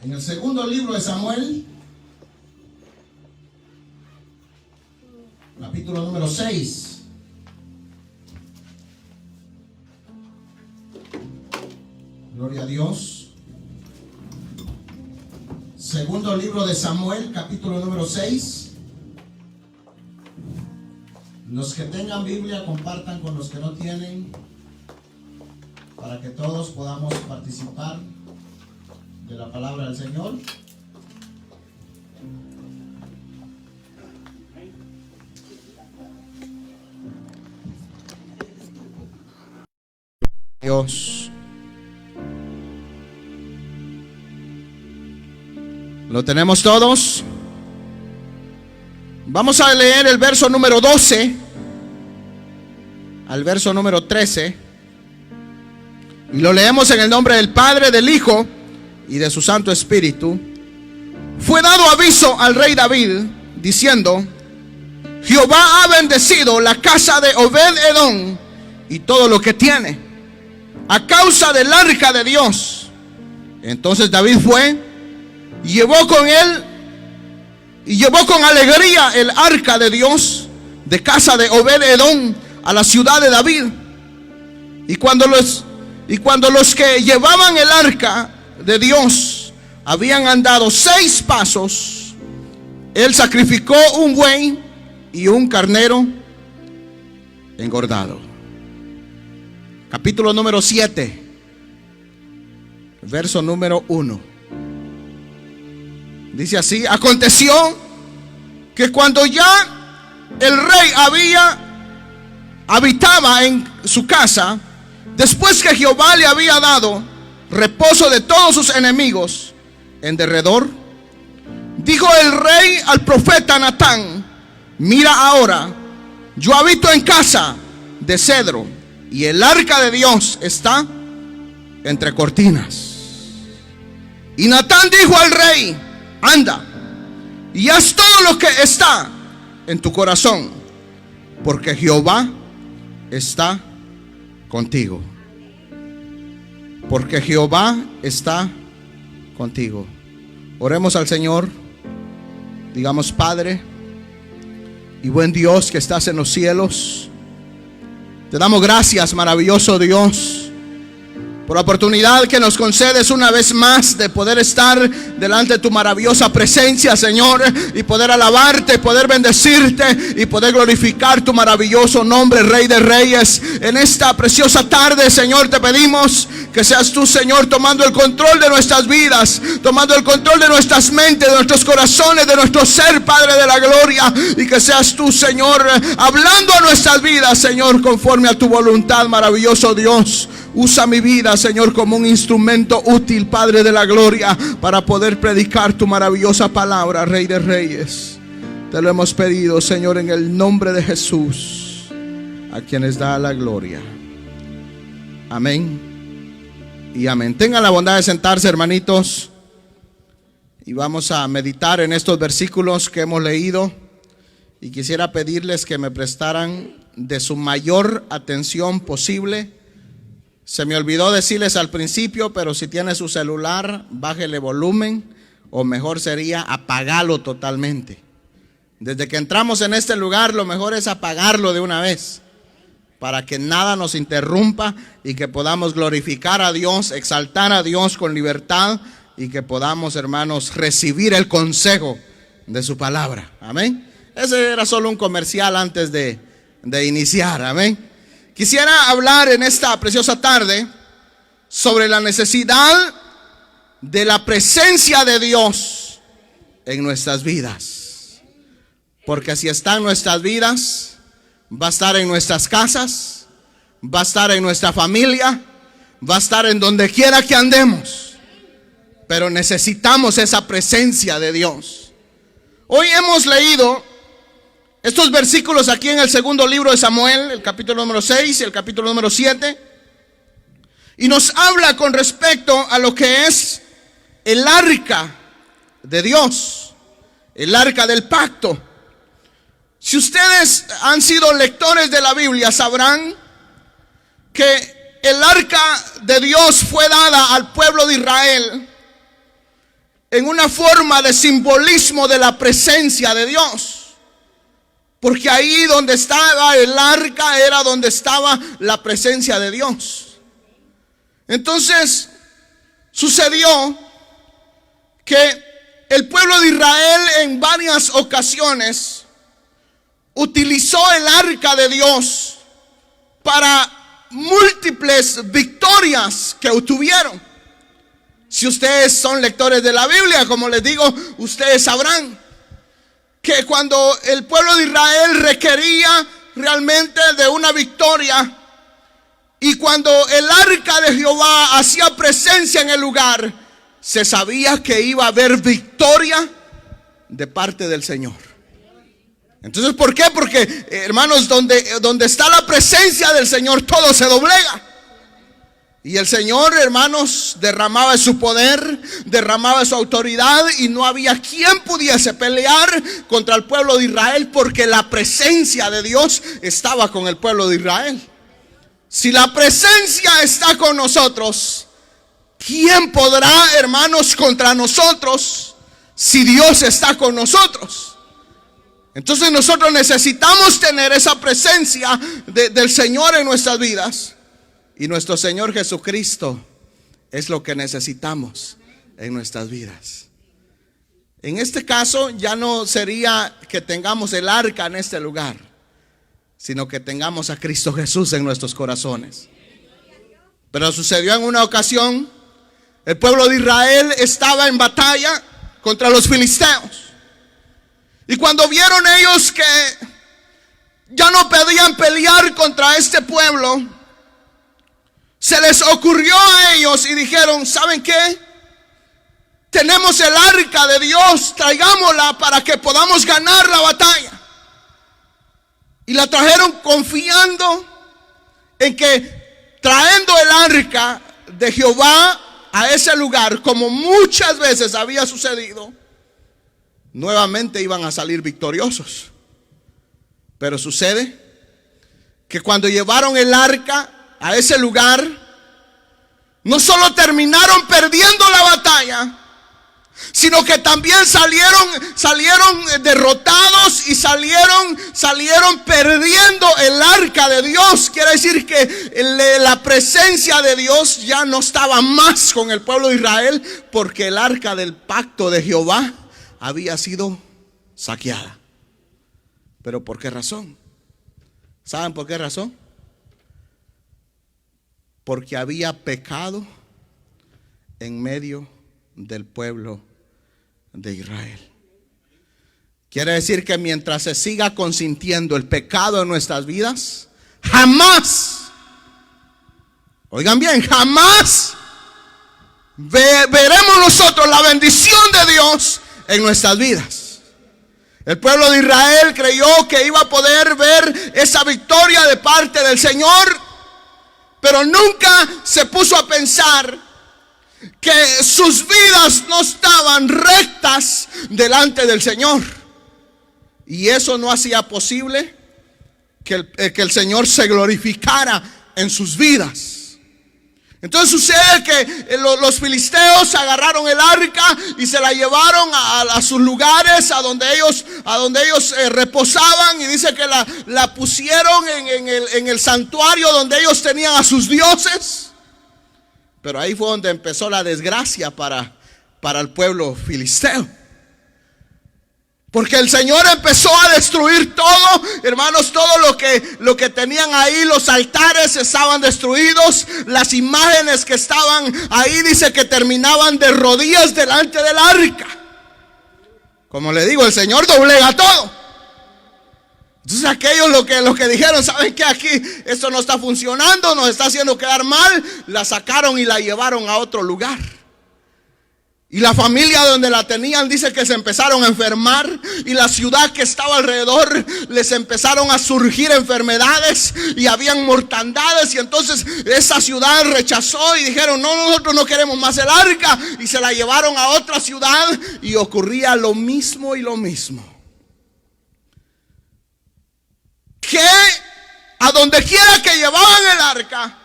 En el segundo libro de Samuel, capítulo número 6. Gloria a Dios. Segundo libro de Samuel, capítulo número 6. Los que tengan Biblia, compartan con los que no tienen, para que todos podamos participar de la palabra del Señor. Dios. ¿Lo tenemos todos? Vamos a leer el verso número 12 al verso número 13. Y lo leemos en el nombre del Padre, del Hijo y de su Santo Espíritu. Fue dado aviso al rey David, diciendo: Jehová ha bendecido la casa de Obed-Edom y todo lo que tiene, a causa del arca de Dios. Entonces David fue y llevó con alegría el arca de Dios de casa de Obed-Edom a la ciudad de David. Y cuando los que llevaban el arca de Dios habían andado 6 pasos, él sacrificó un buey y un carnero engordado. Capítulo número 7, verso número 1. Dice así: aconteció que cuando ya el rey habitaba en su casa, después que Jehová le había dado reposo de todos sus enemigos en derredor, dijo el rey al profeta Natán: mira ahora, yo habito en casa de cedro, y el arca de Dios está entre cortinas. Y Natán dijo al rey: anda y haz todo lo que está en tu corazón, porque Jehová está contigo. Porque Jehová está contigo. Oremos al Señor. Digamos: Padre y buen Dios que estás en los cielos, te damos gracias, maravilloso Dios, por la oportunidad que nos concedes una vez más de poder estar delante de tu maravillosa presencia, Señor, y poder alabarte, poder bendecirte y poder glorificar tu maravilloso nombre, Rey de Reyes. En esta preciosa tarde, Señor, te pedimos que seas tú, Señor, tomando el control de nuestras vidas, tomando el control de nuestras mentes, de nuestros corazones, de nuestro ser, Padre de la gloria, y que seas tú, Señor, hablando a nuestras vidas, Señor, conforme a tu voluntad, maravilloso Dios. Usa mi vida, Señor, como un instrumento útil, Padre de la gloria, para poder predicar tu maravillosa palabra, Rey de Reyes. Te lo hemos pedido, Señor, en el nombre de Jesús, a quienes da la gloria. Amén y amén. Tengan la bondad de sentarse, hermanitos, y vamos a meditar en estos versículos que hemos leído. Y quisiera pedirles que me prestaran de su mayor atención posible. Se me olvidó decirles al principio, pero si tiene su celular, bájele volumen, o mejor sería apagarlo totalmente. Desde que entramos en este lugar, lo mejor es apagarlo de una vez, para que nada nos interrumpa y que podamos glorificar a Dios, exaltar a Dios con libertad, y que podamos, hermanos, recibir el consejo de su palabra. Amén. Ese era solo un comercial antes de iniciar. Amén. Quisiera hablar en esta preciosa tarde sobre la necesidad de la presencia de Dios en nuestras vidas. Porque si está en nuestras vidas, va a estar en nuestras casas, va a estar en nuestra familia, va a estar en donde quiera que andemos. Pero necesitamos esa presencia de Dios. Hoy hemos leído estos versículos aquí en el segundo libro de Samuel, el capítulo número 6 y el capítulo número 7. Y nos habla con respecto a lo que es el arca de Dios, el arca del pacto. Si ustedes han sido lectores de la Biblia, sabrán que el arca de Dios fue dada al pueblo de Israel en una forma de simbolismo de la presencia de Dios. Porque ahí donde estaba el arca era donde estaba la presencia de Dios. Entonces sucedió que el pueblo de Israel en varias ocasiones utilizó el arca de Dios para múltiples victorias que obtuvieron. Si ustedes son lectores de la Biblia, como les digo, ustedes sabrán que cuando el pueblo de Israel requería realmente de una victoria, y cuando el arca de Jehová hacía presencia en el lugar, se sabía que iba a haber victoria de parte del Señor. Entonces, ¿por qué? Porque, hermanos, donde está la presencia del Señor, todo se doblega. Y el Señor, hermanos, derramaba su poder, derramaba su autoridad, y no había quien pudiese pelear contra el pueblo de Israel, porque la presencia de Dios estaba con el pueblo de Israel. Si la presencia está con nosotros, ¿quién podrá, hermanos, contra nosotros si Dios está con nosotros? Entonces nosotros necesitamos tener esa presencia del Señor en nuestras vidas. Y nuestro Señor Jesucristo es lo que necesitamos en nuestras vidas. En este caso ya no sería que tengamos el arca en este lugar, sino que tengamos a Cristo Jesús en nuestros corazones. Pero sucedió en una ocasión, el pueblo de Israel estaba en batalla contra los filisteos. Y cuando vieron ellos que ya no podían pelear contra este pueblo, se les ocurrió a ellos y dijeron: ¿saben qué? Tenemos el arca de Dios, traigámosla para que podamos ganar la batalla. Y la trajeron confiando en que trayendo el arca de Jehová a ese lugar, como muchas veces había sucedido, nuevamente iban a salir victoriosos. Pero sucede que cuando llevaron el arca a ese lugar, no solo terminaron perdiendo la batalla, sino que también salieron derrotados y salieron perdiendo el arca de Dios. Quiere decir que la presencia de Dios ya no estaba más con el pueblo de Israel, porque el arca del pacto de Jehová había sido saqueada. ¿Pero por qué razón? ¿Saben por qué razón? Porque había pecado en medio del pueblo de Israel. Quiere decir que mientras se siga consintiendo el pecado en nuestras vidas, jamás, oigan bien, jamás veremos nosotros la bendición de Dios en nuestras vidas. El pueblo de Israel creyó que iba a poder ver esa victoria de parte del Señor, pero nunca se puso a pensar que sus vidas no estaban rectas delante del Señor. Y eso no hacía posible que el Señor se glorificara en sus vidas. Entonces sucede que los filisteos agarraron el arca y se la llevaron a sus lugares, a donde ellos reposaban, y dice que la pusieron en el santuario donde ellos tenían a sus dioses. Pero ahí fue donde empezó la desgracia para el pueblo filisteo. Porque el Señor empezó a destruir todo, hermanos, todo lo que tenían ahí. Los altares estaban destruidos, las imágenes que estaban ahí, dice que terminaban de rodillas delante del arca. Como le digo, el Señor doblega todo. Entonces aquellos lo que dijeron: ¿saben qué? Aquí esto no está funcionando, nos está haciendo quedar mal. La sacaron y la llevaron a otro lugar. Y la familia donde la tenían, dice que se empezaron a enfermar, y la ciudad que estaba alrededor les empezaron a surgir enfermedades y habían mortandades. Y entonces esa ciudad rechazó y dijeron: no, nosotros no queremos más el arca, y se la llevaron a otra ciudad, y ocurría lo mismo y lo mismo. Que a donde quiera que llevaban el arca,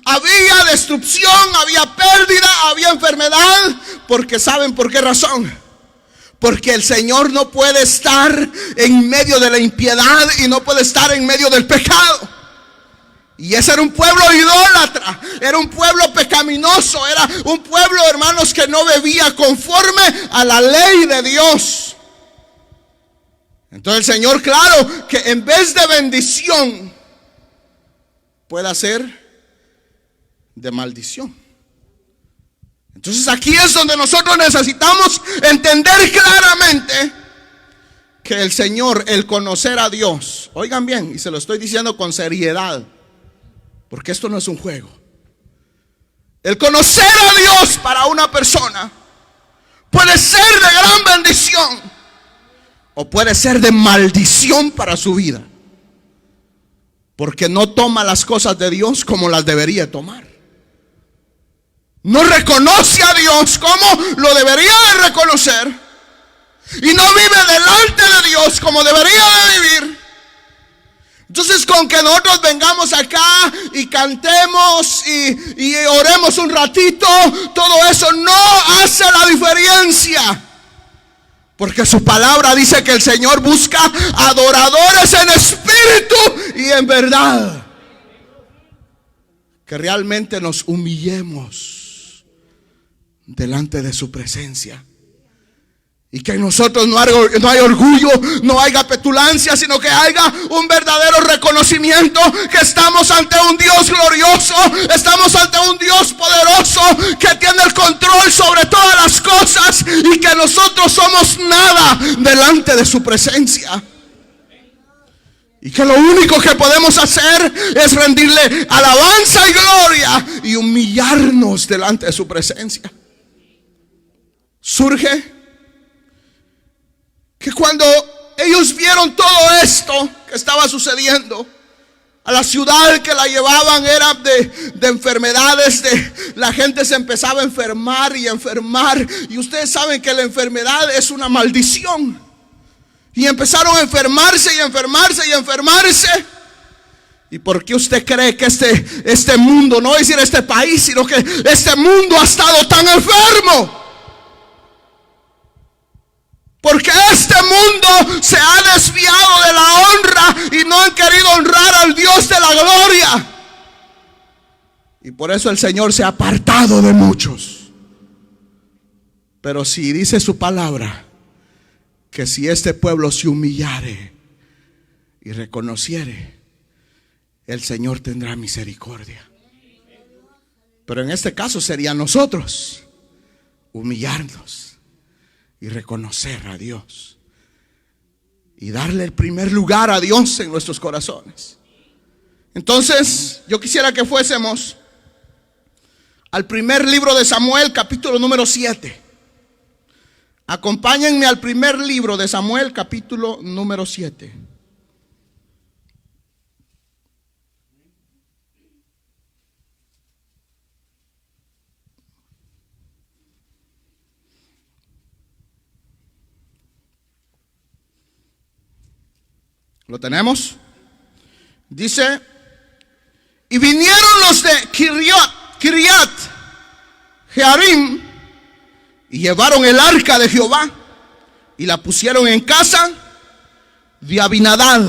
Había destrucción, había pérdida, había enfermedad. Porque ¿saben por qué razón? Porque el Señor no puede estar en medio de la impiedad y no puede estar en medio del pecado. Y ese era un pueblo idólatra, era un pueblo pecaminoso, era un pueblo, hermanos, que no vivía conforme a la ley de Dios. Entonces el Señor, claro, que en vez de bendición puede hacer de maldición. Entonces aquí es donde nosotros necesitamos entender claramente que el Señor, el conocer a Dios, oigan bien, y se lo estoy diciendo con seriedad, porque esto no es un juego. El conocer a Dios para una persona puede ser de gran bendición o puede ser de maldición para su vida, porque no toma las cosas de Dios como las debería tomar. No reconoce a Dios como lo debería de reconocer y no vive delante de Dios como debería de vivir. Entonces, con que nosotros vengamos acá y cantemos y oremos un ratito, todo eso no hace la diferencia. Porque su palabra dice que el Señor busca adoradores en espíritu y en verdad. Que realmente nos humillemos delante de su presencia. Y que en nosotros no hay orgullo, no haya petulancia, sino que haya un verdadero reconocimiento que estamos ante un Dios glorioso, estamos ante un Dios poderoso que tiene el control sobre todas las cosas y que nosotros somos nada delante de su presencia. Y que lo único que podemos hacer es rendirle alabanza y gloria y humillarnos delante de su presencia. Surge que cuando ellos vieron todo esto que estaba sucediendo, a la ciudad que la llevaban era de enfermedades, la gente se empezaba a enfermar y a enfermar. Y ustedes saben que la enfermedad es una maldición. Y empezaron a enfermarse y a enfermarse y a enfermarse. ¿Y por qué usted cree que este mundo, no voy a decir este país, sino que este mundo ha estado tan enfermo? Porque este mundo se ha desviado de la honra y no han querido honrar al Dios de la gloria. Y por eso el Señor se ha apartado de muchos. Pero si dice su palabra, que si este pueblo se humillare y reconociere, el Señor tendrá misericordia. Pero en este caso sería nosotros humillarnos y reconocer a Dios y darle el primer lugar a Dios en nuestros corazones. Entonces yo quisiera que fuésemos al primer libro de Samuel, capítulo número 7. Acompáñenme al primer libro de Samuel, capítulo número 7. ¿Lo tenemos? Dice: y vinieron los de Kiriat Jearim y llevaron el arca de Jehová y la pusieron en casa de Abinadab,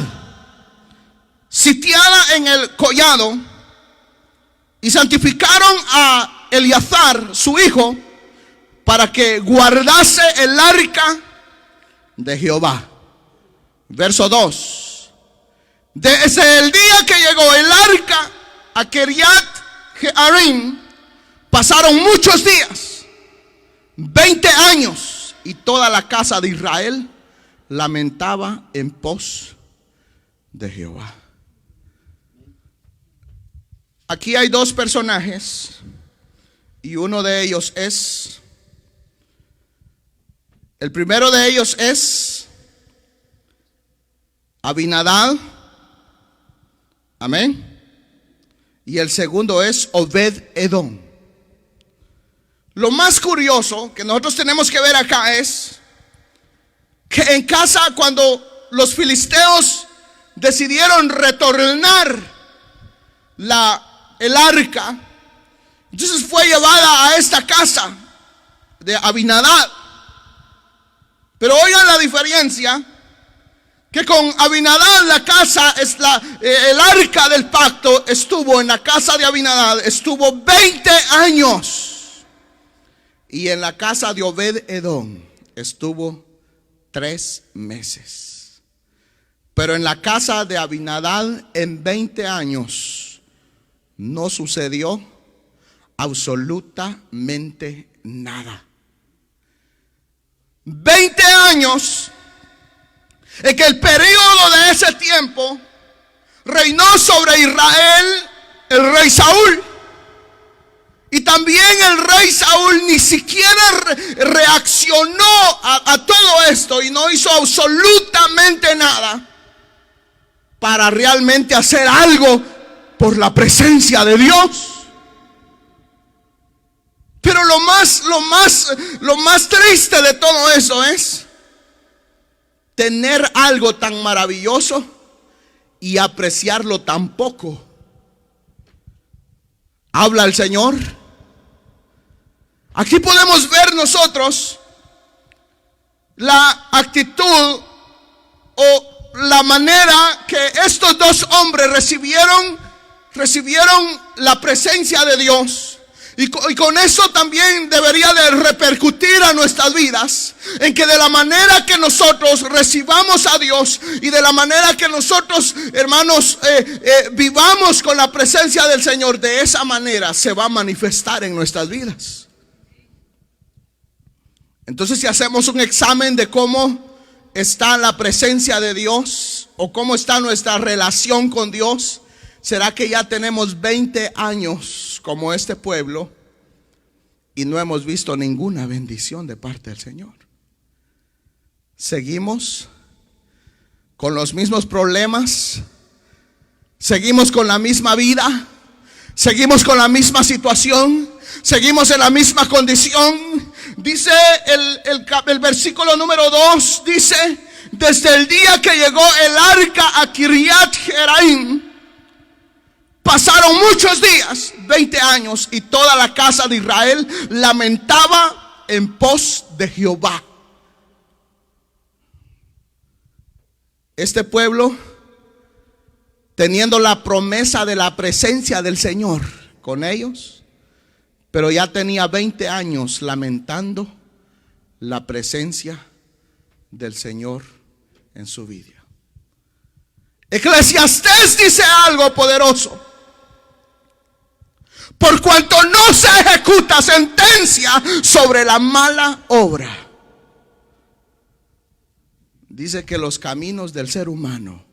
sitiada en el collado, y santificaron a Eleazar su hijo para que guardase el arca de Jehová. Verso 2. Desde el día que llegó el arca a Kiriat Jearim pasaron muchos días, 20 años, y toda la casa de Israel lamentaba en pos de Jehová. Aquí hay dos personajes y uno de ellos es, el primero de ellos es Abinadab, amén, y el segundo es Obed-Edom. Lo más curioso que nosotros tenemos que ver acá es que en casa, cuando los filisteos decidieron retornar el arca. Entonces fue llevada a esta casa de Abinadab. Pero oigan la diferencia, que con Abinadab la casa, el arca del pacto estuvo en la casa de Abinadab, estuvo 20 años. Y en la casa de Obed-Edom estuvo 3 meses. Pero en la casa de Abinadab en 20 años no sucedió absolutamente nada. 20 años en que el periodo de ese tiempo reinó sobre Israel el rey Saúl. Y también el rey Saúl ni siquiera reaccionó a todo esto y no hizo absolutamente nada para realmente hacer algo por la presencia de Dios. Pero lo más triste de todo eso es tener algo tan maravilloso y apreciarlo tan poco. Habla el Señor. Aquí podemos ver nosotros la actitud o la manera que estos dos hombres recibieron la presencia de Dios. Y con eso también debería de repercutir a nuestras vidas, en que de la manera que nosotros recibamos a Dios y de la manera que nosotros, hermanos, vivamos con la presencia del Señor, de esa manera se va a manifestar en nuestras vidas. Entonces, si hacemos un examen de cómo está la presencia de Dios o cómo está nuestra relación con Dios, ¿será que ya tenemos 20 años como este pueblo y no hemos visto ninguna bendición de parte del Señor? Seguimos con los mismos problemas, seguimos con la misma vida, seguimos con la misma situación, seguimos en la misma condición. Dice el versículo número 2, dice: desde el día que llegó el arca a Kiriat Jearim, pasaron muchos días, 20 años, y toda la casa de Israel lamentaba en pos de Jehová. Este pueblo, teniendo la promesa de la presencia del Señor con ellos, pero ya tenía 20 años lamentando la presencia del Señor en su vida. Eclesiastés dice algo poderoso: por cuanto no se ejecuta sentencia sobre la mala obra. Dice que los caminos del ser humano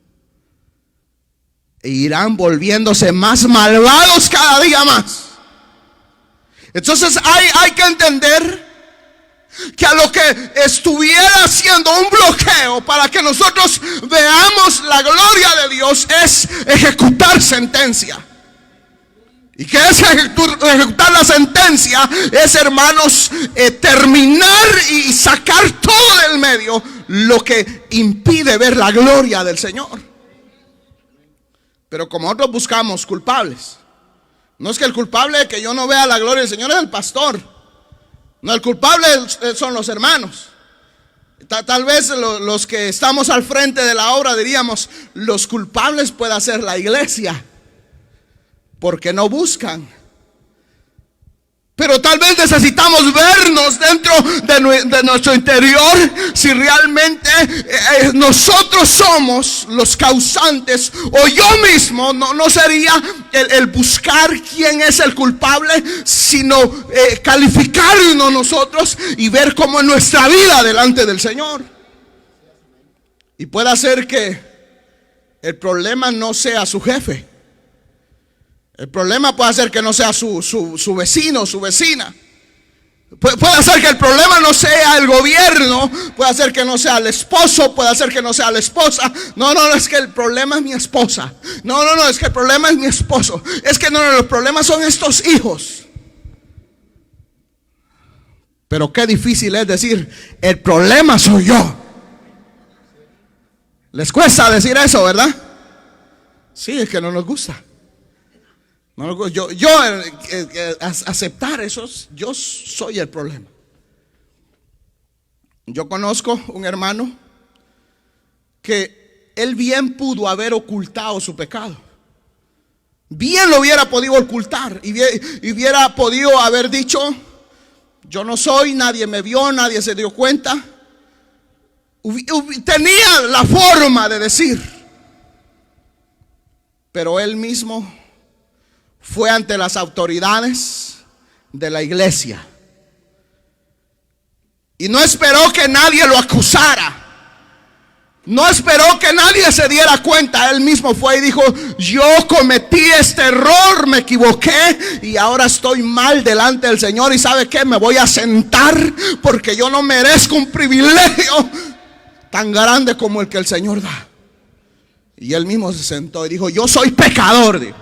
irán volviéndose más malvados cada día más. Entonces hay que entender que a lo que estuviera haciendo un bloqueo para que nosotros veamos la gloria de Dios es ejecutar sentencia. ¿Y qué es ejecutar la sentencia? Es, hermanos, terminar y sacar todo del medio lo que impide ver la gloria del Señor. Pero como nosotros buscamos culpables, no es que el culpable que yo no vea la gloria del Señor es el pastor. No, el culpable son los hermanos. Tal vez los que estamos al frente de la obra diríamos: los culpables puede ser la iglesia, porque no buscan. Pero tal vez necesitamos vernos dentro de nuestro interior, si realmente nosotros somos los causantes, o yo mismo. No sería el buscar quién es el culpable, sino calificarnos nosotros y ver cómo es nuestra vida delante del Señor. Y puede ser que el problema no sea su jefe. El problema puede ser que no sea su vecino o su vecina. Puede ser que el problema no sea el gobierno. Puede ser que no sea el esposo. Puede ser que no sea la esposa. No, es que el problema es mi esposa. No, es que el problema es mi esposo. Es que no, los problemas son estos hijos. Pero qué difícil es decir: el problema soy yo. Les cuesta decir eso, ¿verdad? Sí, es que no nos gusta. Aceptar eso, yo soy el problema. Yo conozco un hermano que él bien pudo haber ocultado su pecado. Bien lo hubiera podido ocultar y hubiera podido haber dicho: yo no soy, nadie me vio, nadie se dio cuenta. Tenía la forma de decir, pero él mismo fue ante las autoridades de la iglesia y no esperó que nadie lo acusara. No esperó que nadie se diera cuenta. Él mismo fue y dijo: yo cometí este error, me equivoqué y ahora estoy mal delante del Señor. Y ¿sabe qué? Me voy a sentar porque yo no merezco un privilegio tan grande como el que el Señor da. Y él mismo se sentó y dijo: yo soy pecador, dijo.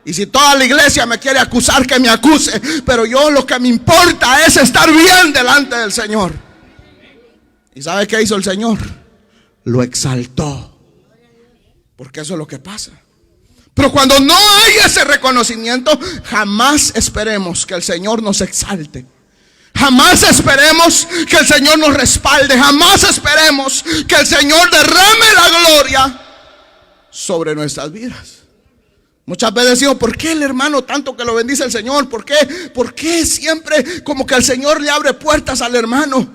Y si toda la iglesia me quiere acusar, que me acuse, pero yo lo que me importa es estar bien delante del Señor. ¿Y sabe qué hizo el Señor? Lo exaltó, porque eso es lo que pasa. Pero cuando no hay ese reconocimiento, jamás esperemos que el Señor nos exalte. Jamás esperemos que el Señor nos respalde. Jamás esperemos que el Señor derrame la gloria sobre nuestras vidas. Muchas veces digo: ¿por qué el hermano tanto que lo bendice el Señor? ¿Por qué siempre como que el Señor le abre puertas al hermano?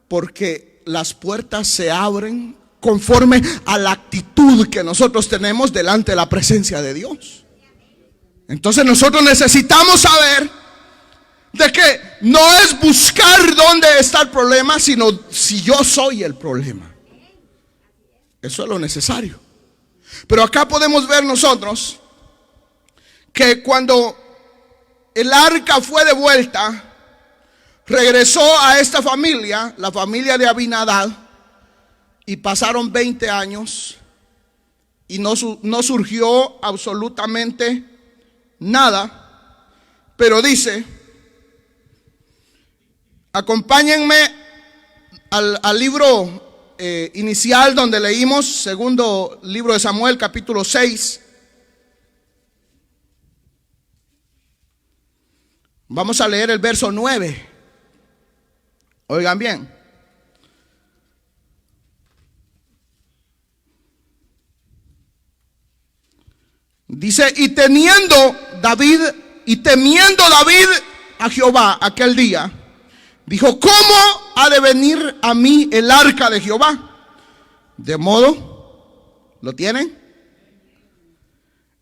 Porque las puertas se abren conforme a la actitud que nosotros tenemos delante de la presencia de Dios. Entonces nosotros necesitamos saber de que no es buscar dónde está el problema, sino si yo soy el problema. Eso es lo necesario. Pero acá podemos ver nosotros que cuando el arca fue de vuelta, regresó a esta familia, la familia de Abinadab, y pasaron 20 años y no surgió absolutamente nada. Pero dice, acompáñenme al libro inicial donde leímos, segundo libro de Samuel, capítulo 6. Vamos a leer el verso 9. Oigan bien. Dice: y temiendo David a Jehová aquel día, dijo: ¿cómo ha de venir a mí el arca de Jehová? De modo, ¿lo tienen?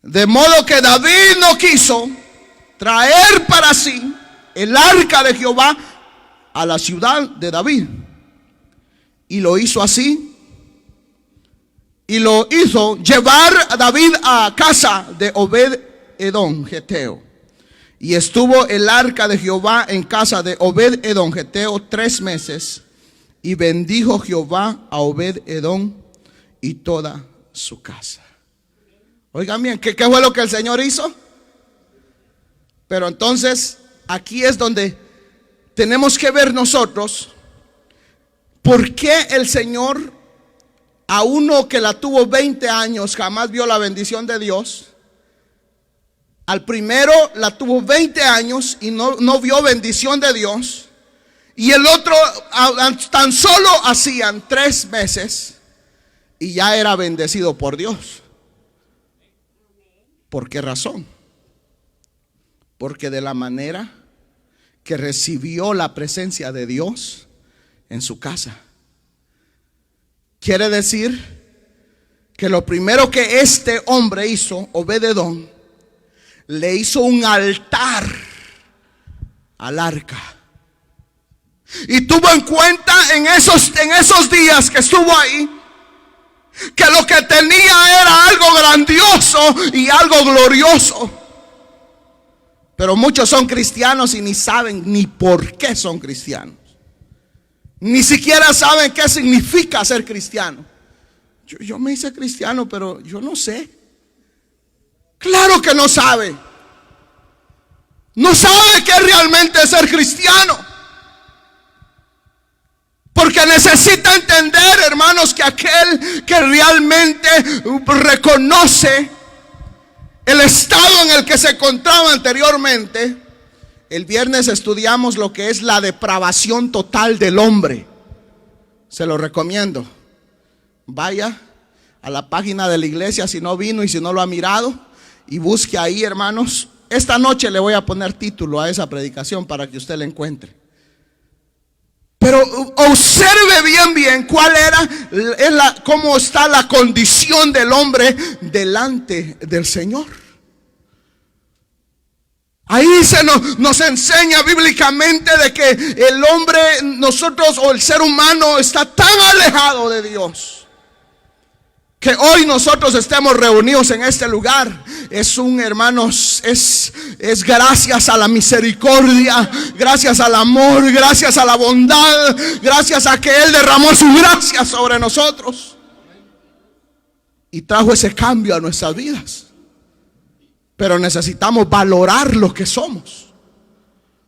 De modo que David no quiso traer para sí el arca de Jehová a la ciudad de David. Y lo hizo así. Y lo hizo llevar a David a casa de Obed-edom geteo. Y estuvo el arca de Jehová en casa de Obed-edom geteo 3 meses. Y bendijo Jehová a Obed-edom y toda su casa. Oigan bien, ¿qué fue lo que el Señor hizo? Pero entonces aquí es donde tenemos que ver nosotros por qué el Señor, a uno que la tuvo 20 años, jamás vio la bendición de Dios. Al primero la tuvo 20 años y no vio bendición de Dios. Y el otro tan solo hacían 3 meses y ya era bendecido por Dios. ¿Por qué razón? Porque de la manera que recibió la presencia de Dios en su casa. Quiere decir que lo primero que este hombre hizo, Obed-edom, le hizo un altar al arca. Y tuvo en cuenta en esos días que estuvo ahí, que lo que tenía era algo grandioso y algo glorioso. Pero muchos son cristianos y ni saben ni por qué son cristianos. Ni siquiera saben qué significa ser cristiano. Yo me hice cristiano, pero yo no sé. Claro que no sabe. No sabe qué realmente es ser cristiano. Porque necesita entender, hermanos, que aquel que realmente reconoce el estado en el que se encontraba anteriormente. El viernes estudiamos lo que es la depravación total del hombre. Se lo recomiendo. Vaya a la página de la iglesia si no vino y si no lo ha mirado, y busque ahí, hermanos. Esta noche le voy a poner título a esa predicación para que usted la encuentre. Pero observe bien cuál cómo está la condición del hombre delante del Señor. Ahí nos enseña bíblicamente de que el hombre, nosotros o el ser humano está tan alejado de Dios, que hoy nosotros estemos reunidos en este lugar hermanos, es gracias a la misericordia, gracias al amor, gracias a la bondad, gracias a que Él derramó su gracia sobre nosotros y trajo ese cambio a nuestras vidas. Pero necesitamos valorar lo que somos.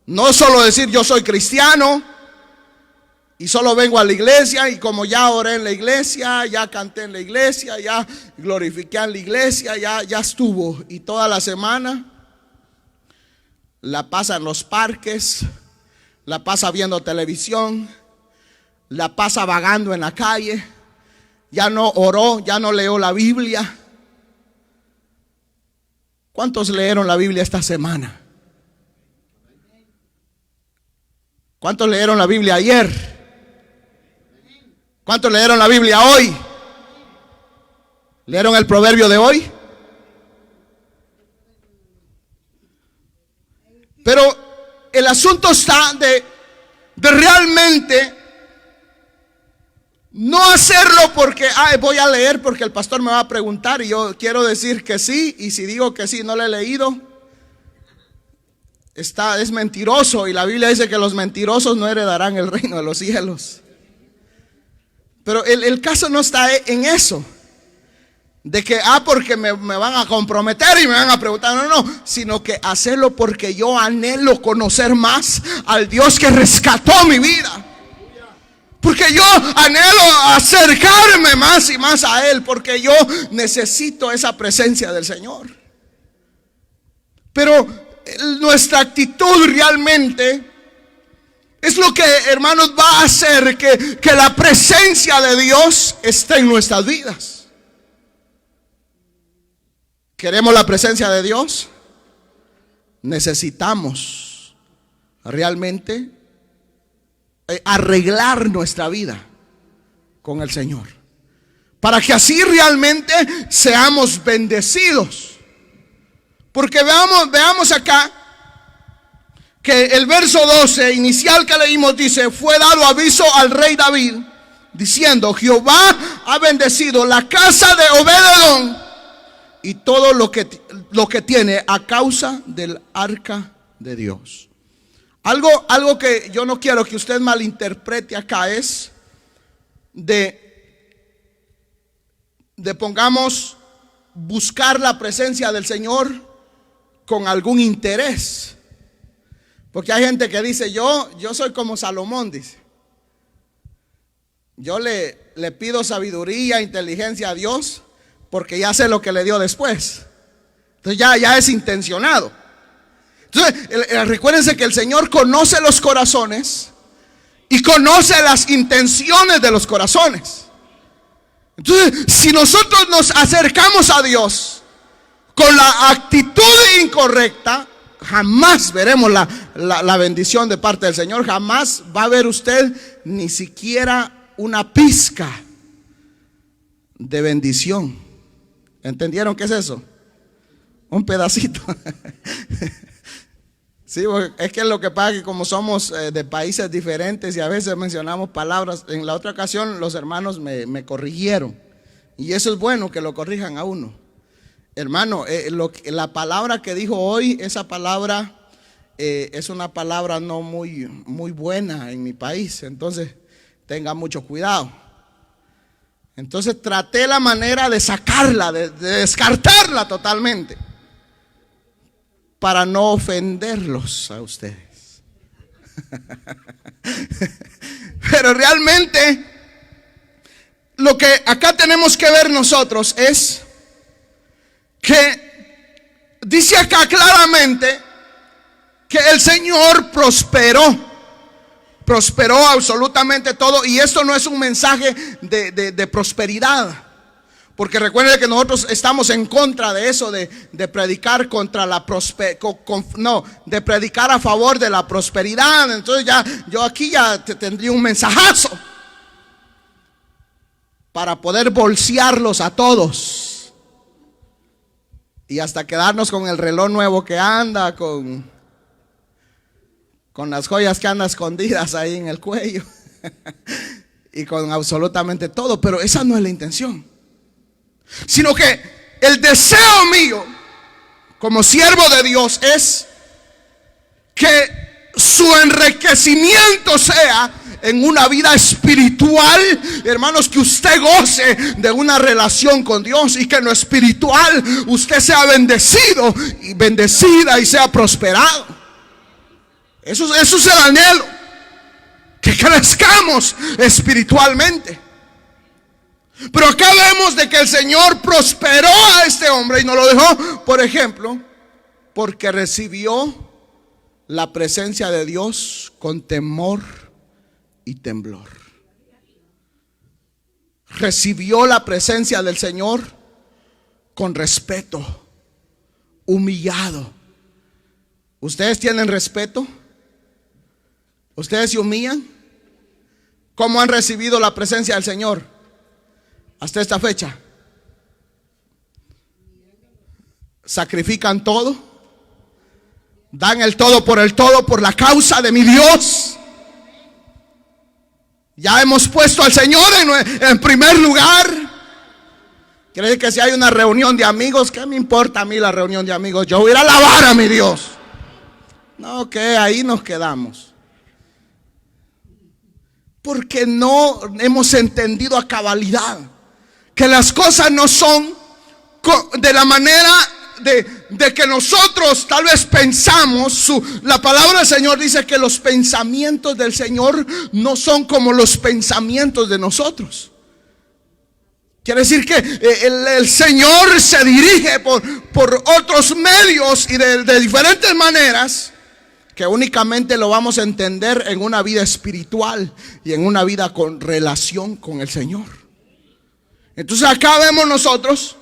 No solo decir yo soy cristiano y solo vengo a la iglesia, y como ya oré en la iglesia, ya canté en la iglesia, ya glorifiqué en la iglesia, ya estuvo. Y toda la semana la pasa en los parques, la pasa viendo televisión, la pasa vagando en la calle, ya no oró, ya no leyó la Biblia. ¿Cuántos leyeron la Biblia esta semana? ¿Cuántos leyeron la Biblia ayer? ¿Cuántos leyeron la Biblia hoy? ¿Leyeron el proverbio de hoy? Pero el asunto está de realmente no hacerlo porque voy a leer porque el pastor me va a preguntar y yo quiero decir que sí, y si digo que sí no lo he leído, es mentiroso, y la Biblia dice que los mentirosos no heredarán el reino de los cielos. Pero el caso no está en eso, de que porque me van a comprometer y me van a preguntar, no, sino que hacerlo porque yo anhelo conocer más al Dios que rescató mi vida. Porque yo anhelo acercarme más y más a Él, porque yo necesito esa presencia del Señor. Pero nuestra actitud realmente es lo que, hermanos, va a hacer que la presencia de Dios esté en nuestras vidas. ¿Queremos la presencia de Dios? Necesitamos realmente arreglar nuestra vida con el Señor, para que así realmente seamos bendecidos. Porque veamos acá que el verso 12 inicial que leímos dice: fue dado aviso al rey David diciendo: Jehová ha bendecido la casa de Obed-edom y todo lo que tiene a causa del arca de Dios. Algo que yo no quiero que usted malinterprete acá es de pongamos buscar la presencia del Señor con algún interés. Porque hay gente que dice, yo soy como Salomón, dice. Yo le pido sabiduría, inteligencia a Dios, porque ya sé lo que le dio después. Entonces ya es intencionado. Entonces, recuérdense que el Señor conoce los corazones y conoce las intenciones de los corazones. Entonces, si nosotros nos acercamos a Dios con la actitud incorrecta, jamás veremos la bendición de parte del Señor. Jamás va a ver usted ni siquiera una pizca de bendición. ¿Entendieron qué es eso? Un pedacito. Sí, es que lo que pasa es que como somos de países diferentes y a veces mencionamos palabras, en la otra ocasión los hermanos me corrigieron, y eso es bueno que lo corrijan a uno. Hermano, la palabra que dijo hoy, esa palabra es una palabra no muy buena en mi país, entonces tenga mucho cuidado. Entonces traté la manera de sacarla, de descartarla totalmente, para no ofenderlos a ustedes. Pero realmente lo que acá tenemos que ver nosotros es que dice acá claramente que el Señor prosperó absolutamente todo. Y esto no es un mensaje de prosperidad, porque recuerden que nosotros estamos en contra de eso, de predicar contra la de predicar a favor de la prosperidad. Entonces yo aquí ya te tendría un mensajazo para poder bolsearlos a todos y hasta quedarnos con el reloj nuevo que anda, con las joyas que andan escondidas ahí en el cuello y con absolutamente todo. Pero esa no es la intención, sino que el deseo mío como siervo de Dios es que su enriquecimiento sea en una vida espiritual, hermanos, que usted goce de una relación con Dios, y que en lo espiritual usted sea bendecido y bendecida y sea prosperado. Eso es el anhelo, que crezcamos espiritualmente. Pero acá vemos de que el Señor prosperó a este hombre y nos lo dejó, por ejemplo, porque recibió la presencia de Dios con temor y temblor. Recibió la presencia del Señor con respeto, humillado. ¿Ustedes tienen respeto? ¿Ustedes se humillan? ¿Cómo han recibido la presencia del Señor hasta esta fecha? ¿Sacrifican todo? ¿Dan el todo por la causa de mi Dios? Ya hemos puesto al Señor en primer lugar. ¿Cree que si hay una reunión de amigos, qué me importa a mí la reunión de amigos? Yo voy a ir a alabar a mi Dios. No, que ahí nos quedamos. Porque no hemos entendido a cabalidad que las cosas no son de la manera de que nosotros tal vez pensamos. La palabra del Señor dice que los pensamientos del Señor no son como los pensamientos de nosotros. Quiere decir que el Señor se dirige por otros medios y de diferentes maneras, que únicamente lo vamos a entender en una vida espiritual y en una vida con relación con el Señor. Entonces acá vemos nosotros,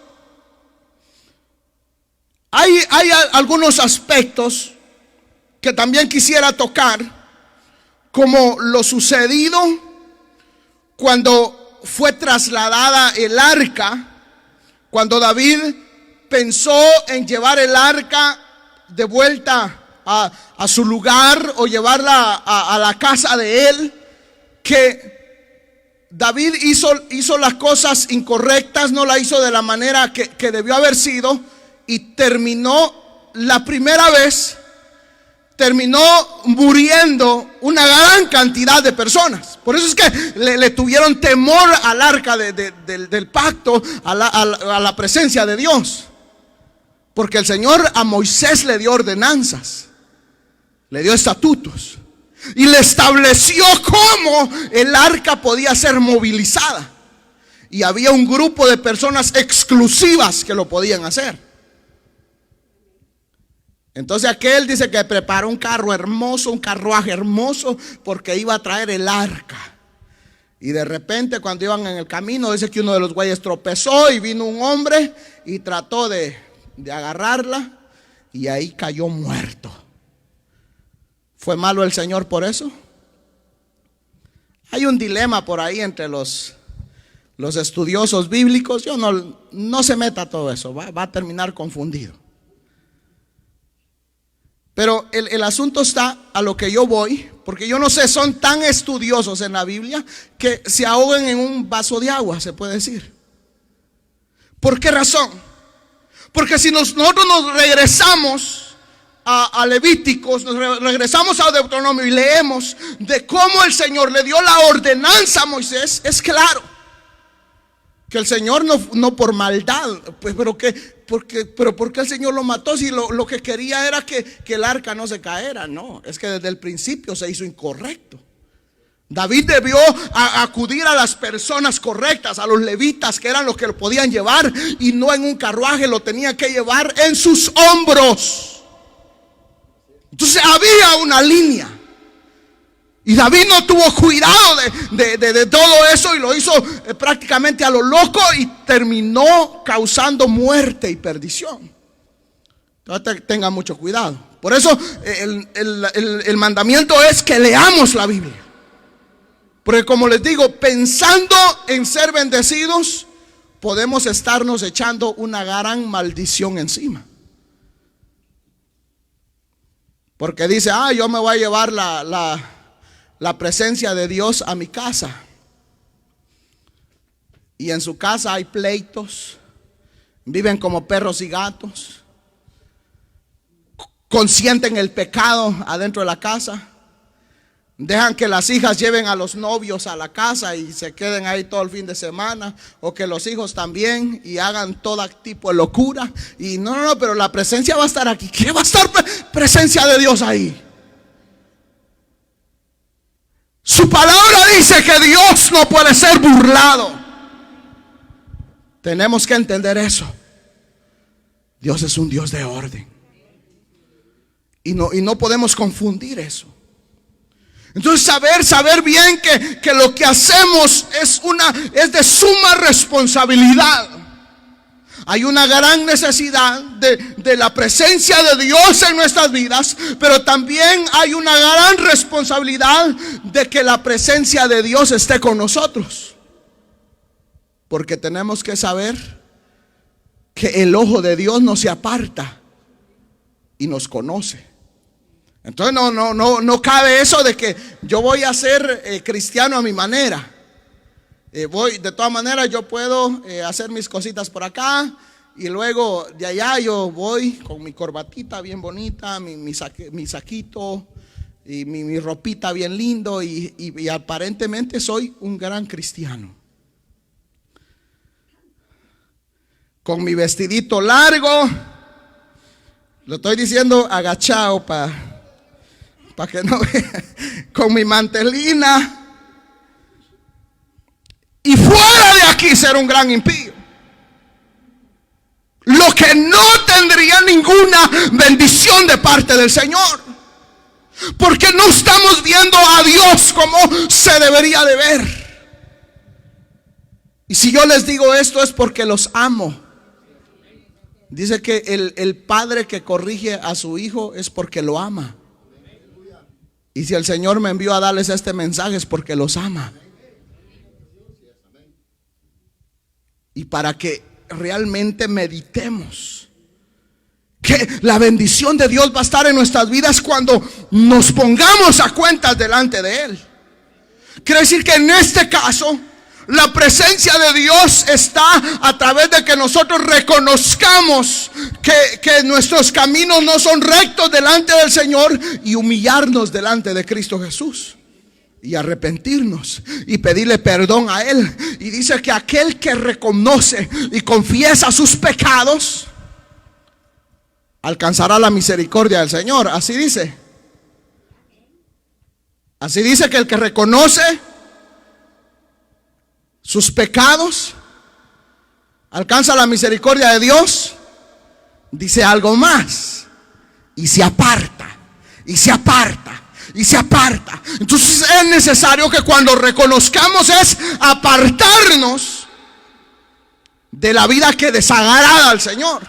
hay algunos aspectos que también quisiera tocar, como lo sucedido cuando fue trasladada el arca, cuando David pensó en llevar el arca de vuelta a su lugar o llevarla a la casa de él, que David hizo las cosas incorrectas, no la hizo de la manera que debió haber sido, y terminó la primera vez, terminó muriendo una gran cantidad de personas. Por eso es que le tuvieron temor al arca del pacto, a la presencia de Dios, porque el Señor a Moisés le dio ordenanzas, le dio estatutos y le estableció cómo el arca podía ser movilizada, y había un grupo de personas exclusivas que lo podían hacer. Entonces aquel dice que preparó un carro hermoso, un carruaje hermoso, porque iba a traer el arca. Y de repente, cuando iban en el camino, dice que uno de los güeyes tropezó y vino un hombre y trató de agarrarla, y ahí cayó muerto. ¿Fue malo el Señor por eso? Hay un dilema por ahí entre los estudiosos bíblicos. Yo no se meta a todo eso, va a terminar confundido. Pero el asunto está a lo que yo voy, porque yo no sé, son tan estudiosos en la Biblia que se ahogan en un vaso de agua, se puede decir. ¿Por qué razón? Porque si nosotros nos regresamos a Levíticos, nos regresamos a Deuteronomio y leemos de cómo el Señor le dio la ordenanza a Moisés, es claro que el Señor no por maldad, pues, pero ¿por qué el Señor lo mató si lo que quería era que el arca no se caera? No, es que desde el principio se hizo incorrecto. David debió acudir a las personas correctas, a los levitas, que eran los que lo podían llevar, y no en un carruaje, lo tenía que llevar en sus hombros. Entonces había una línea. Y David no tuvo cuidado de todo eso, y lo hizo prácticamente a lo loco, y terminó causando muerte y perdición. Entonces tengan mucho cuidado. Por eso el mandamiento es que leamos la Biblia. Porque como les digo, pensando en ser bendecidos, podemos estarnos echando una gran maldición encima. Porque dice, yo me voy a llevar la presencia de Dios a mi casa. Y en su casa hay pleitos, viven como perros y gatos, consienten el pecado adentro de la casa. Dejan que las hijas lleven a los novios a la casa y se queden ahí todo el fin de semana, o que los hijos también, y hagan todo tipo de locura. Y no, pero la presencia va a estar aquí. ¿Qué va a estar presencia de Dios ahí? Su palabra dice que Dios no puede ser burlado. Tenemos que entender eso. Dios es un Dios de orden. Y no podemos confundir eso. Entonces saber bien que lo que hacemos es de suma responsabilidad. Hay una gran necesidad de la presencia de Dios en nuestras vidas, pero también hay una gran responsabilidad de que la presencia de Dios esté con nosotros. Porque tenemos que saber que el ojo de Dios no se aparta y nos conoce. Entonces no cabe eso de que yo voy a ser cristiano a mi manera. De todas maneras yo puedo hacer mis cositas por acá, y luego de allá yo voy con mi corbatita bien bonita, mi saquito y mi ropita bien lindo, y aparentemente soy un gran cristiano. Con mi vestidito largo, lo estoy diciendo agachado para que no vean, con mi mantelina, y fuera de aquí ser un gran impío, lo que no tendría ninguna bendición de parte del Señor, porque no estamos viendo a Dios como se debería de ver. Y si yo les digo esto es porque los amo. Dice que el padre que corrige a su hijo es porque lo ama. Y si el Señor me envió a darles este mensaje es porque los ama. Y para que realmente meditemos que la bendición de Dios va a estar en nuestras vidas cuando nos pongamos a cuentas delante de Él. Quiere decir que en este caso la presencia de Dios está a través de que nosotros reconozcamos que nuestros caminos no son rectos delante del Señor, y humillarnos delante de Cristo Jesús y arrepentirnos y pedirle perdón a Él. Y dice que aquel que reconoce y confiesa sus pecados alcanzará la misericordia del Señor. Así dice. Así dice que el que reconoce sus pecados alcanza la misericordia de Dios. Dice algo más: y se aparta, y se aparta, y se aparta. Entonces es necesario que cuando reconozcamos es apartarnos de la vida que desagrada al Señor.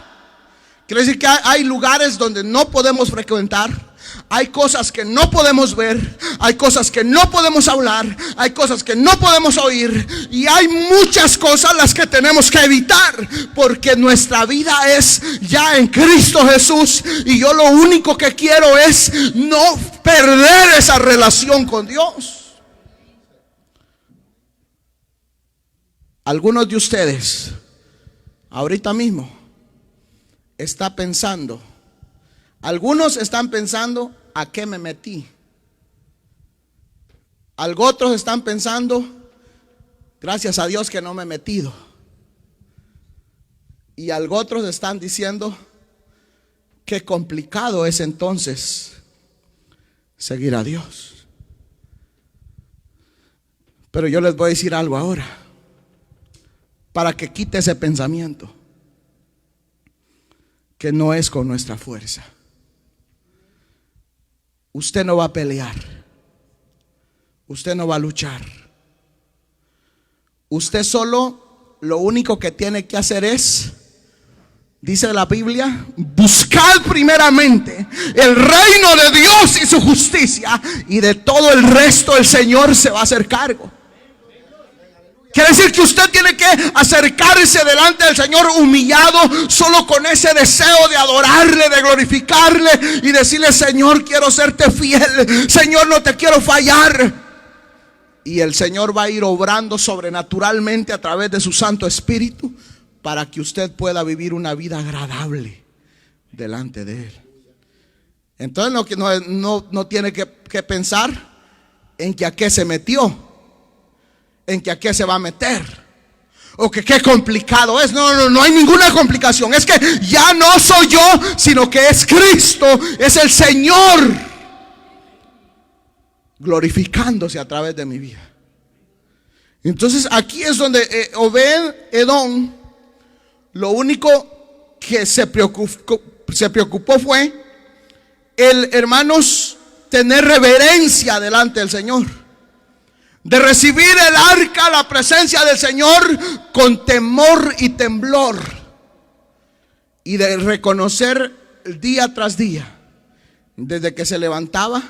Quiere decir que hay lugares donde no podemos frecuentar. Hay cosas que no podemos ver, hay cosas que no podemos hablar, hay cosas que no podemos oír, y hay muchas cosas las que tenemos que evitar, porque nuestra vida es ya en Cristo Jesús, y yo lo único que quiero es no perder esa relación con Dios. Algunos de ustedes ahorita mismo está pensando, algunos están pensando: ¿a qué me metí? Otros están pensando: gracias a Dios que no me he metido. Y otros están diciendo: qué complicado es entonces seguir a Dios. Pero yo les voy a decir algo ahora, para que quite ese pensamiento, que no es con nuestra fuerza. Usted no va a pelear, usted no va a luchar. Usted solo lo único que tiene que hacer es, dice la Biblia, buscar primeramente el reino de Dios y su justicia, y de todo el resto el Señor se va a hacer cargo. Quiere decir que usted tiene que acercarse delante del Señor humillado, solo con ese deseo de adorarle, de glorificarle y decirle: Señor, quiero serte fiel, Señor, no te quiero fallar. Y el Señor va a ir obrando sobrenaturalmente a través de su Santo Espíritu, para que usted pueda vivir una vida agradable delante de Él. Entonces no tiene que pensar en que a qué se metió, en que a qué se va a meter, o que qué complicado es. No hay ninguna complicación. Es que ya no soy yo, sino que es Cristo, es el Señor glorificándose a través de mi vida. Entonces aquí es donde Obed-Edom, lo único que se preocupó fue hermanos, tener reverencia delante del Señor, de recibir el arca, la presencia del Señor, con temor y temblor, y de reconocer día tras día, desde que se levantaba,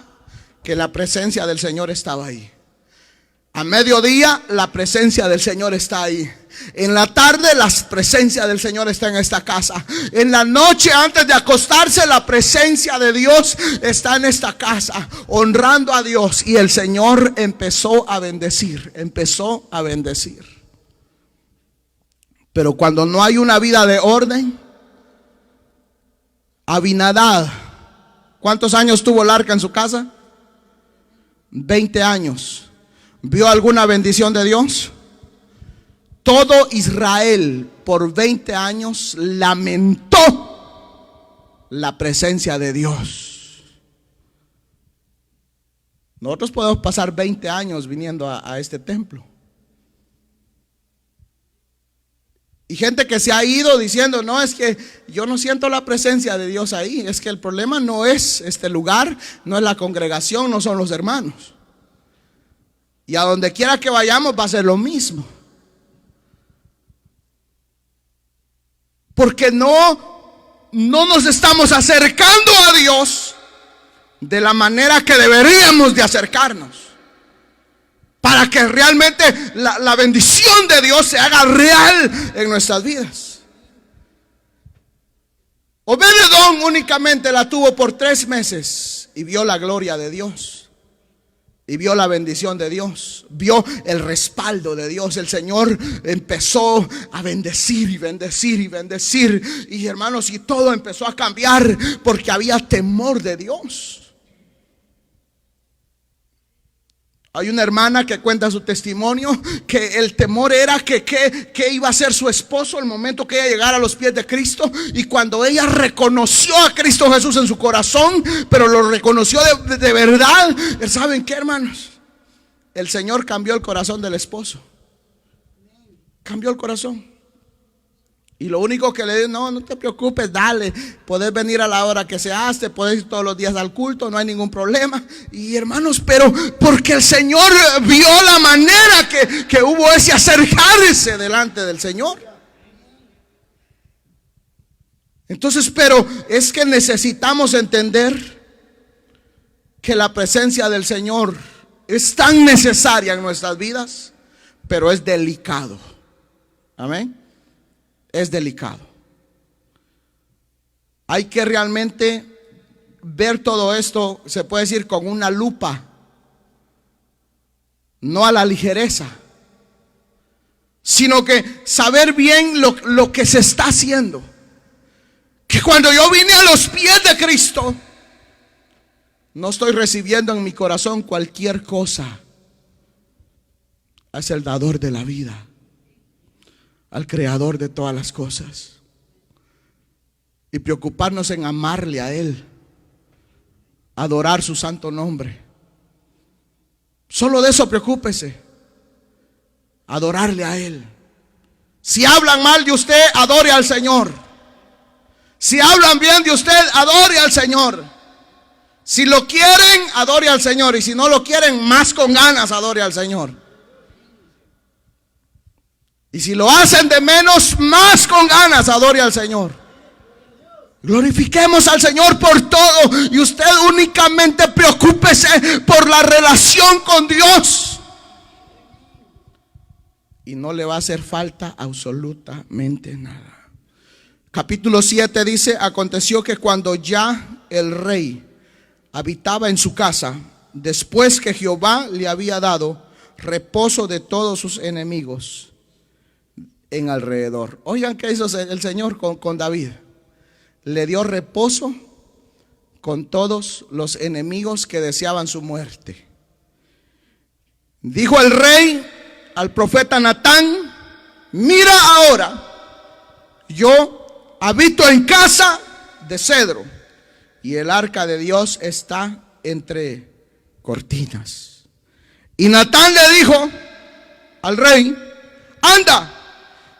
que la presencia del Señor estaba ahí. A mediodía la presencia del Señor está ahí. En la tarde la presencia del Señor está en esta casa. En la noche antes de acostarse la presencia de Dios está en esta casa, honrando a Dios. Y el Señor empezó a bendecir. Pero cuando no hay una vida de orden, Abinadab, ¿cuántos años tuvo el arca en su casa? 20 años. ¿Vio alguna bendición de Dios? Todo Israel por 20 años lamentó la presencia de Dios. Nosotros podemos pasar 20 años viniendo a este templo, y gente que se ha ido diciendo: no, es que yo no siento la presencia de Dios ahí. Es que el problema no es este lugar, no es la congregación, no son los hermanos. Y a donde quiera que vayamos va a ser lo mismo. Porque no nos estamos acercando a Dios de la manera que deberíamos de acercarnos, para que realmente la bendición de Dios se haga real en nuestras vidas. Obed-Edom únicamente la tuvo por 3 meses y vio la gloria de Dios. Y vio la bendición de Dios, vio el respaldo de Dios. El Señor empezó a bendecir y bendecir y bendecir. Y hermanos, y todo empezó a cambiar porque había temor de Dios. Hay una hermana que cuenta su testimonio, que el temor era que iba a ser su esposo el momento que ella llegara a los pies de Cristo. Y cuando ella reconoció a Cristo Jesús en su corazón, pero lo reconoció de verdad, ¿saben qué, hermanos? El Señor cambió el corazón del esposo. Cambió el corazón. Y lo único que le dijo: no te preocupes, dale, podés venir a la hora que seas, te podés ir todos los días al culto, no hay ningún problema. Y hermanos, pero porque el Señor vio la manera que hubo ese acercarse delante del Señor. Entonces, pero es que necesitamos entender que la presencia del Señor es tan necesaria en nuestras vidas, pero es delicado. Amén. Es delicado. Hay que realmente ver todo esto, se puede decir, con una lupa, no a la ligereza, sino que saber bien lo que se está haciendo. Que cuando yo vine a los pies de Cristo, no estoy recibiendo en mi corazón cualquier cosa. Es el dador de la vida, al creador de todas las cosas, y preocuparnos en amarle a Él, adorar su santo nombre. Solo de eso preocúpese. adorarle a Él. Si hablan mal de usted, adore al Señor. Si hablan bien de usted, adore al Señor. Si lo quieren, adore al Señor. Y si no lo quieren, más con ganas, adore al Señor. Y si lo hacen de menos, más con ganas, adore al Señor. Glorifiquemos al Señor por todo. Y usted únicamente preocúpese por la relación con Dios. Y no le va a hacer falta absolutamente nada. Capítulo 7 dice: aconteció que cuando ya el rey habitaba en su casa, después que Jehová le había dado reposo de todos sus enemigos en alrededor. Oigan qué hizo el Señor con David. Le dio reposo con todos los enemigos que deseaban su muerte. Dijo el rey al profeta Natán: mira ahora, yo habito en casa de cedro y el arca de Dios está entre cortinas. Y Natán le dijo al rey: anda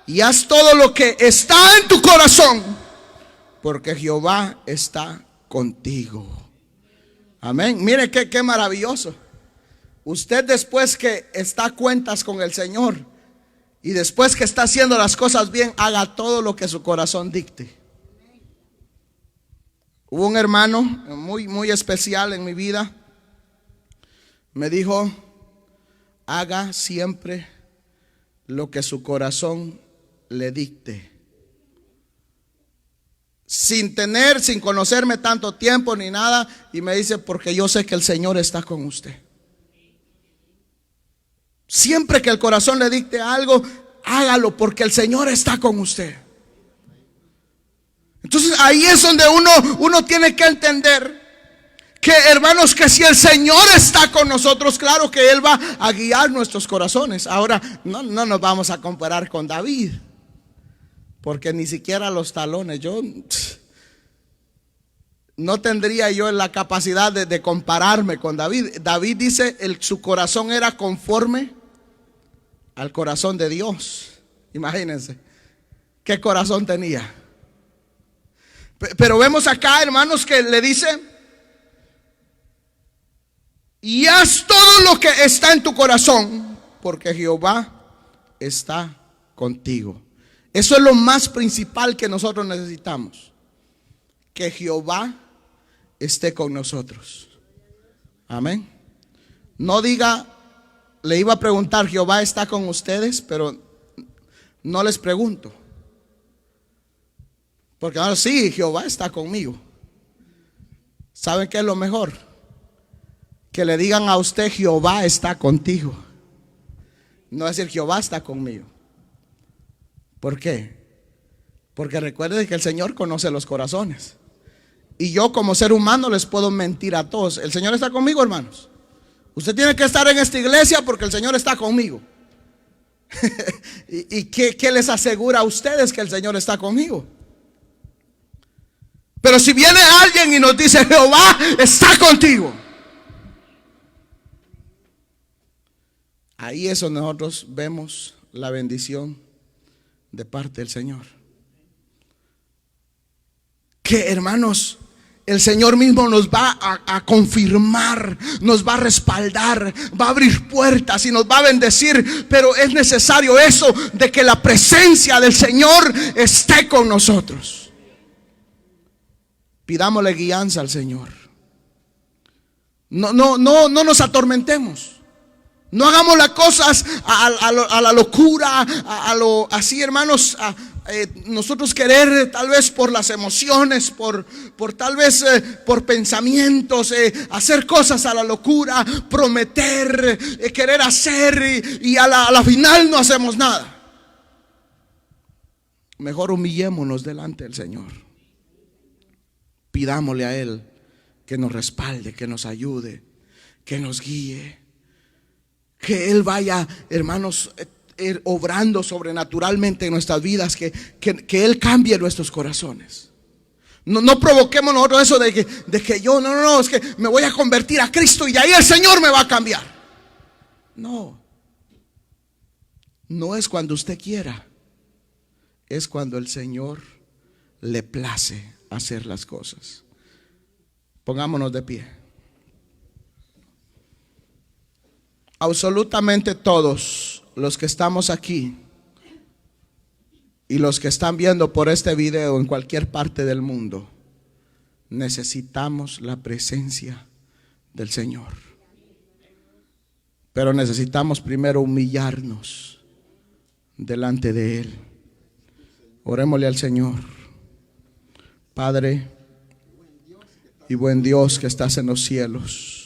y haz todo lo que está en tu corazón, porque Jehová está contigo. Amén. Mire qué maravilloso. Usted, después que está a cuentas con el Señor y después que está haciendo las cosas bien, haga todo lo que su corazón dicte. Hubo un hermano muy especial en mi vida. Me dijo: haga siempre lo que su corazón le dicte. Sin conocerme tanto tiempo ni nada. Y me dice: porque yo sé que el Señor está con usted. Siempre que el corazón le dicte algo, hágalo, porque el Señor está con usted. Entonces ahí es donde uno tiene que entender que, hermanos, que si el Señor está con nosotros, claro que Él va a guiar nuestros corazones. Ahora no nos vamos a comparar con David, porque ni siquiera los talones, yo no tendría yo la capacidad de compararme con David. David dice, su corazón era conforme al corazón de Dios. Imagínense qué corazón tenía. Pero vemos acá, hermanos, que le dice: y haz todo lo que está en tu corazón, porque Jehová está contigo. Eso es lo más principal que nosotros necesitamos, que Jehová esté con nosotros. Amén. No diga, le iba a preguntar: Jehová está con ustedes, pero no les pregunto, porque ahora sí, Jehová está conmigo. ¿Saben qué es lo mejor? Que le digan a usted: Jehová está contigo. No decir: Jehová está conmigo. ¿Por qué? Porque recuerden que el Señor conoce los corazones. Y yo, como ser humano, les puedo mentir a todos. El Señor está conmigo, hermanos. Usted tiene que estar en esta iglesia porque el Señor está conmigo. ¿Y qué les asegura a ustedes que el Señor está conmigo? Pero si viene alguien y nos dice: Jehová está contigo, ahí es donde nosotros vemos la bendición de parte del Señor. Que, hermanos, el Señor mismo nos va a confirmar, nos va a respaldar, va a abrir puertas y nos va a bendecir. Pero es necesario eso, de que la presencia del Señor esté con nosotros. Pidámosle guianza al Señor. No nos atormentemos. No hagamos las cosas a la locura, así, hermanos, nosotros querer, tal vez por las emociones, por tal vez por pensamientos, hacer cosas a la locura, prometer, querer hacer y a la final no hacemos nada. Mejor humillémonos delante del Señor. Pidámosle a Él que nos respalde, que nos ayude, que nos guíe. Que Él vaya, hermanos, obrando sobrenaturalmente en nuestras vidas. Que Él cambie nuestros corazones. No provoquemos nosotros eso de que yo, no, es que me voy a convertir a Cristo y de ahí el Señor me va a cambiar. No no es cuando usted quiera, es cuando el Señor le place hacer las cosas. Pongámonos de pie. Absolutamente todos los que estamos aquí y los que están viendo por este video en cualquier parte del mundo, necesitamos la presencia del Señor. Pero necesitamos primero humillarnos delante de Él. Orémosle al Señor. Padre y buen Dios que estás en los cielos,